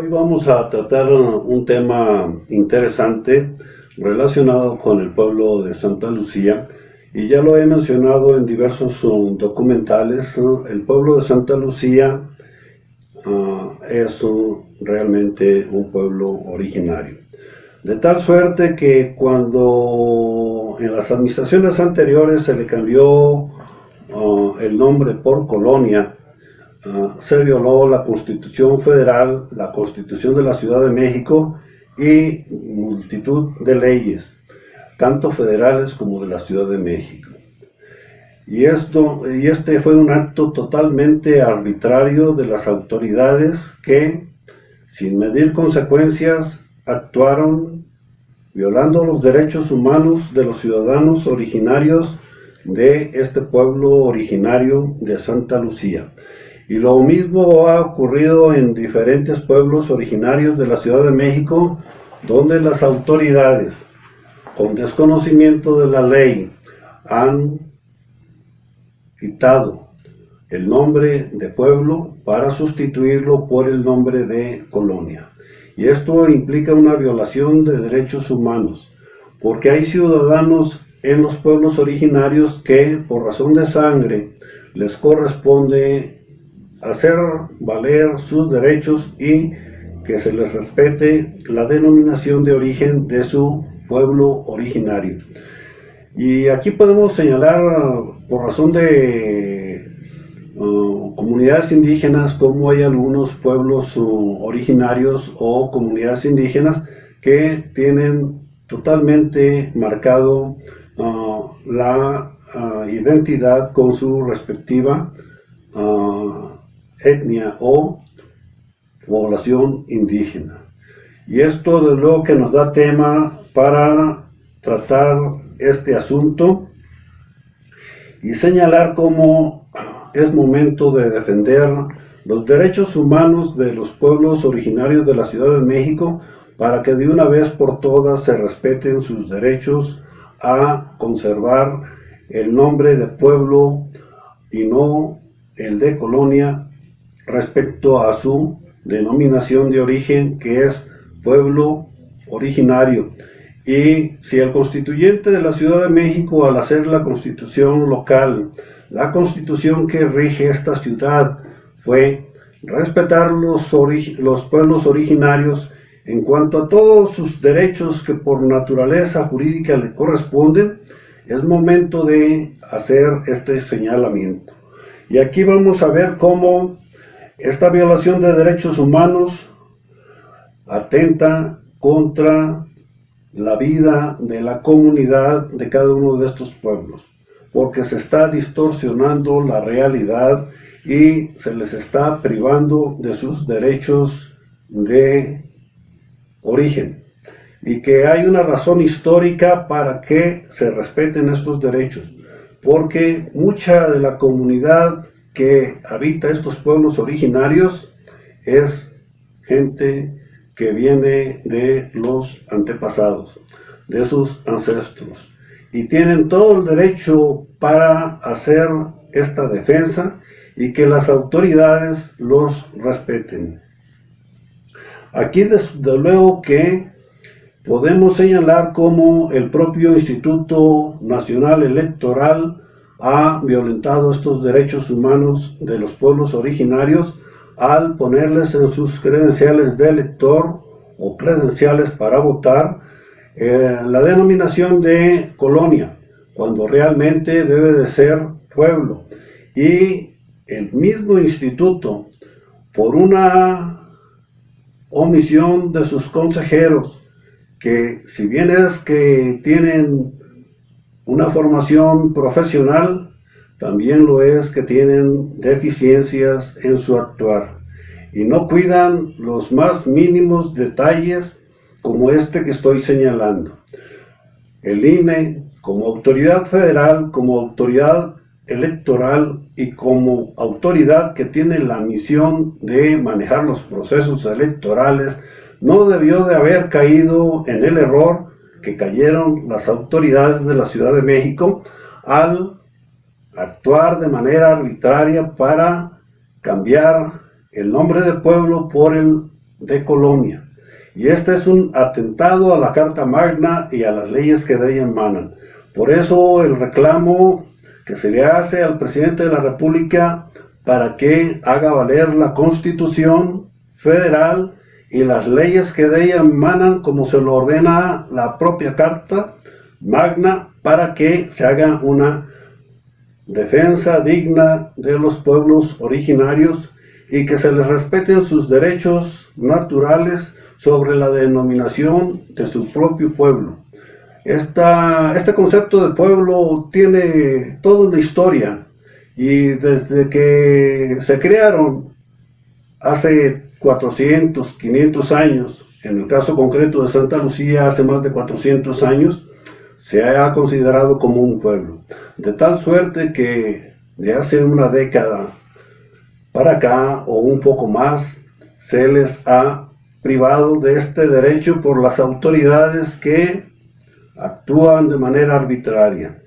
Hoy vamos a tratar un tema interesante relacionado con el pueblo de Santa Lucía, y ya lo he mencionado en diversos documentales. El pueblo de Santa Lucía es realmente un pueblo originario. De tal suerte que cuando en las administraciones anteriores se le cambió el nombre por Colonia, se violó la Constitución Federal, la Constitución de la Ciudad de México y multitud de leyes, tanto federales como de la Ciudad de México. Y este fue un acto totalmente arbitrario de las autoridades que, sin medir consecuencias, actuaron violando los derechos humanos de los ciudadanos originarios de este pueblo originario de Santa Lucía. Y lo mismo ha ocurrido en diferentes pueblos originarios de la Ciudad de México, donde las autoridades, con desconocimiento de la ley, han quitado el nombre de pueblo para sustituirlo por el nombre de colonia. Y esto implica una violación de derechos humanos, porque hay ciudadanos en los pueblos originarios que, por razón de sangre, les corresponde hacer valer sus derechos y que se les respete la denominación de origen de su pueblo originario. Y aquí podemos señalar, por razón de comunidades indígenas, como hay algunos pueblos originarios o comunidades indígenas que tienen totalmente marcado la identidad con su respectiva etnia o población indígena. Y esto desde luego que nos da tema para tratar este asunto y señalar cómo es momento de defender los derechos humanos de los pueblos originarios de la Ciudad de México, para que de una vez por todas se respeten sus derechos a conservar el nombre de pueblo y no el de colonia respecto a su denominación de origen, que es pueblo originario. Y si el constituyente de la Ciudad de México, al hacer la constitución local, la constitución que rige esta ciudad, fue respetar los pueblos originarios en cuanto a todos sus derechos que por naturaleza jurídica le corresponden, es momento de hacer este señalamiento. Y aquí vamos a ver cómo esta violación de derechos humanos atenta contra la vida de la comunidad de cada uno de estos pueblos, porque se está distorsionando la realidad y se les está privando de sus derechos de origen, y que hay una razón histórica para que se respeten estos derechos, porque mucha de la comunidad que habita estos pueblos originarios es gente que viene de los antepasados, de sus ancestros, y tienen todo el derecho para hacer esta defensa y que las autoridades los respeten. Aquí desde luego que podemos señalar cómo el propio Instituto Nacional Electoral ha violentado estos derechos humanos de los pueblos originarios al ponerles en sus credenciales de elector o credenciales para votar la denominación de colonia, cuando realmente debe de ser pueblo. Y el mismo instituto, por una omisión de sus consejeros, que si bien es que tienen una formación profesional, también lo es que tienen deficiencias en su actuar y no cuidan los más mínimos detalles como este que estoy señalando. El INE, como autoridad federal, como autoridad electoral y como autoridad que tiene la misión de manejar los procesos electorales, no debió de haber caído en el error que cayeron las autoridades de la Ciudad de México al actuar de manera arbitraria para cambiar el nombre de pueblo por el de colonia. Y este es un atentado a la Carta Magna y a las leyes que de ella emanan. Por eso el reclamo que se le hace al presidente de la República para que haga valer la Constitución Federal y las leyes que de ella emanan, como se lo ordena la propia Carta Magna, para que se haga una defensa digna de los pueblos originarios y que se les respeten sus derechos naturales sobre la denominación de su propio pueblo. Este concepto de pueblo tiene toda una historia, y desde que se crearon hace 400, 500 años, en el caso concreto de Santa Lucía hace más de 400 años, se ha considerado como un pueblo. De tal suerte que de hace una década para acá o un poco más se les ha privado de este derecho por las autoridades que actúan de manera arbitraria.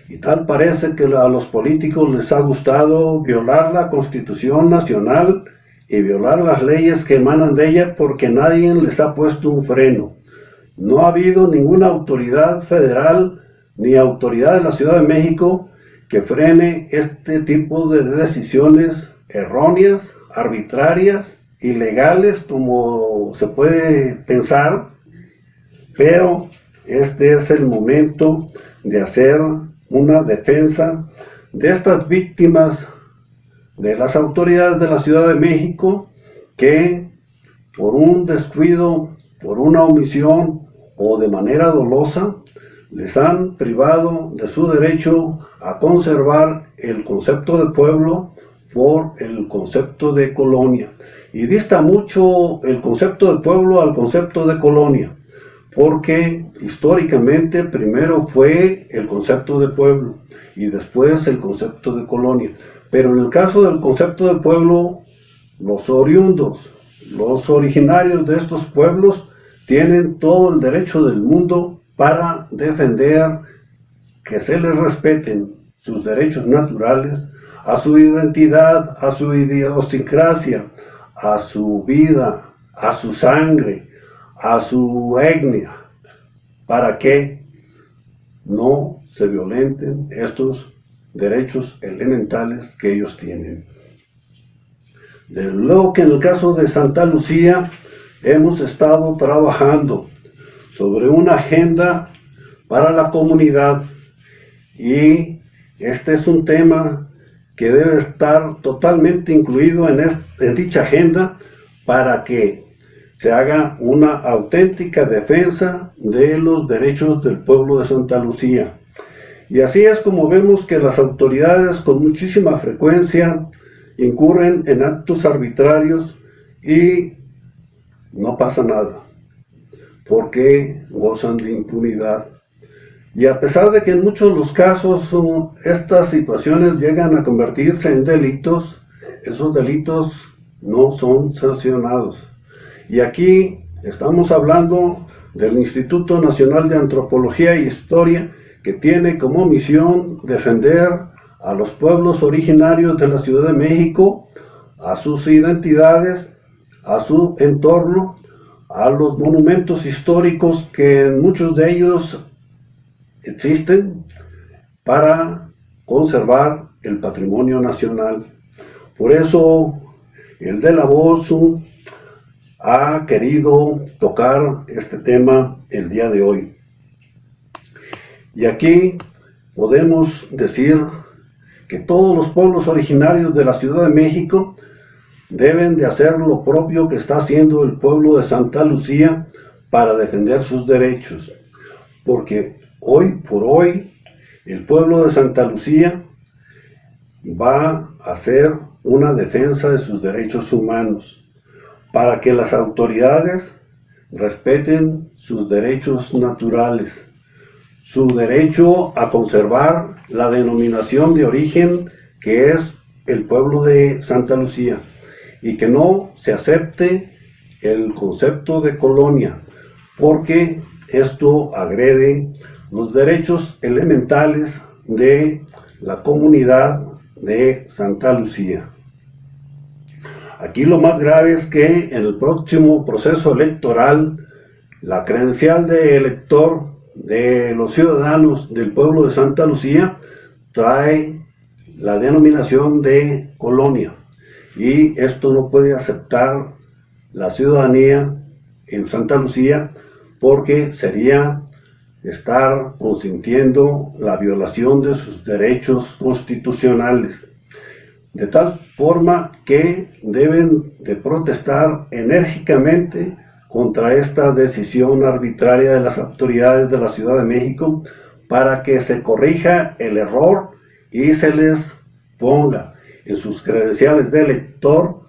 Y tal parece que a los políticos les ha gustado violar la Constitución Nacional y violar las leyes que emanan de ella, porque nadie les ha puesto un freno. No ha habido ninguna autoridad federal ni autoridad de la Ciudad de México que frene este tipo de decisiones erróneas, arbitrarias, ilegales, como se puede pensar. Pero este es el momento de hacer una defensa de estas víctimas de las autoridades de la Ciudad de México, que por un descuido, por una omisión o de manera dolosa, les han privado de su derecho a conservar el concepto de pueblo por el concepto de colonia. Y dista mucho el concepto de pueblo al concepto de colonia, porque históricamente primero fue el concepto de pueblo y después el concepto de colonia. Pero en el caso del concepto de pueblo, los oriundos, los originarios de estos pueblos tienen todo el derecho del mundo para defender que se les respeten sus derechos naturales, a su identidad, a su idiosincrasia, a su vida, a su sangre, a su etnia, para que no se violenten estos derechos elementales que ellos tienen. Desde luego que en el caso de Santa Lucía hemos estado trabajando sobre una agenda para la comunidad, y este es un tema que debe estar totalmente incluido en dicha agenda para que se haga una auténtica defensa de los derechos del pueblo de Santa Lucía. Y así es como vemos que las autoridades con muchísima frecuencia incurren en actos arbitrarios y no pasa nada, porque gozan de impunidad. Y a pesar de que en muchos de los casos estas situaciones llegan a convertirse en delitos, esos delitos no son sancionados. Y aquí estamos hablando del Instituto Nacional de Antropología e Historia, que tiene como misión defender a los pueblos originarios de la Ciudad de México, a sus identidades, a su entorno, a los monumentos históricos que en muchos de ellos existen, para conservar el patrimonio nacional. Por eso el de la voz ha querido tocar este tema el día de hoy. Y aquí podemos decir que todos los pueblos originarios de la Ciudad de México deben de hacer lo propio que está haciendo el pueblo de Santa Lucía para defender sus derechos, porque hoy por hoy el pueblo de Santa Lucía va a hacer una defensa de sus derechos humanos, para que las autoridades respeten sus derechos naturales, su derecho a conservar la denominación de origen que es el pueblo de Santa Lucía, y que no se acepte el concepto de colonia, porque esto agrede los derechos elementales de la comunidad de Santa Lucía. Aquí lo más grave es que en el próximo proceso electoral, la credencial de elector de los ciudadanos del pueblo de Santa Lucía trae la denominación de colonia, y esto no puede aceptar la ciudadanía en Santa Lucía, porque sería estar consintiendo la violación de sus derechos constitucionales, de tal forma que deben de protestar enérgicamente contra esta decisión arbitraria de las autoridades de la Ciudad de México, para que se corrija el error y se les ponga en sus credenciales de elector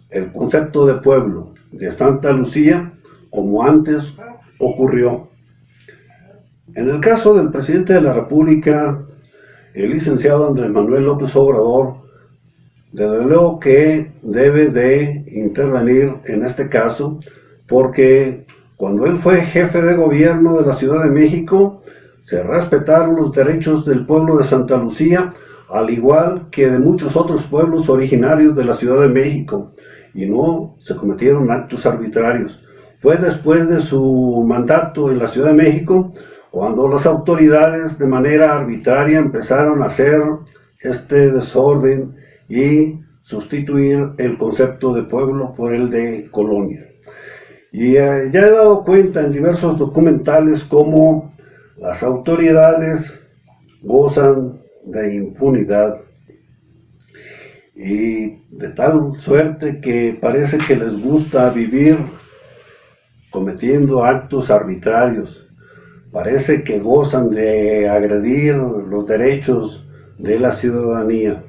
el concepto de pueblo de Santa Lucía, como antes ocurrió. En el caso del presidente de la República, el licenciado Andrés Manuel López Obrador, desde luego que debe de intervenir en este caso, porque cuando él fue jefe de gobierno de la Ciudad de México, se respetaron los derechos del pueblo de Santa Lucía, al igual que de muchos otros pueblos originarios de la Ciudad de México, y no se cometieron actos arbitrarios. Fue después de su mandato en la Ciudad de México cuando las autoridades de manera arbitraria empezaron a hacer este desorden y sustituir el concepto de pueblo por el de colonia. Y ya he dado cuenta en diversos documentales cómo las autoridades gozan de impunidad, y de tal suerte que parece que les gusta vivir cometiendo actos arbitrarios. Parece que gozan de agredir los derechos de la ciudadanía.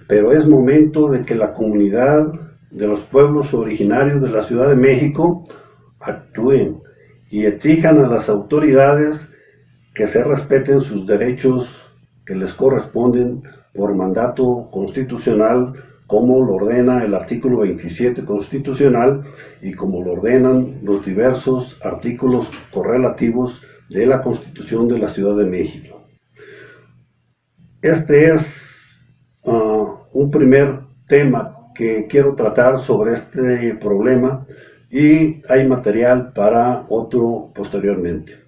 Pero es momento de que la comunidad de los pueblos originarios de la Ciudad de México actúen y exijan a las autoridades que se respeten sus derechos que les corresponden por mandato constitucional, como lo ordena el artículo 27 constitucional y como lo ordenan los diversos artículos correlativos de la Constitución de la Ciudad de México. Este es un primer tema que quiero tratar sobre este problema, y hay material para otro posteriormente.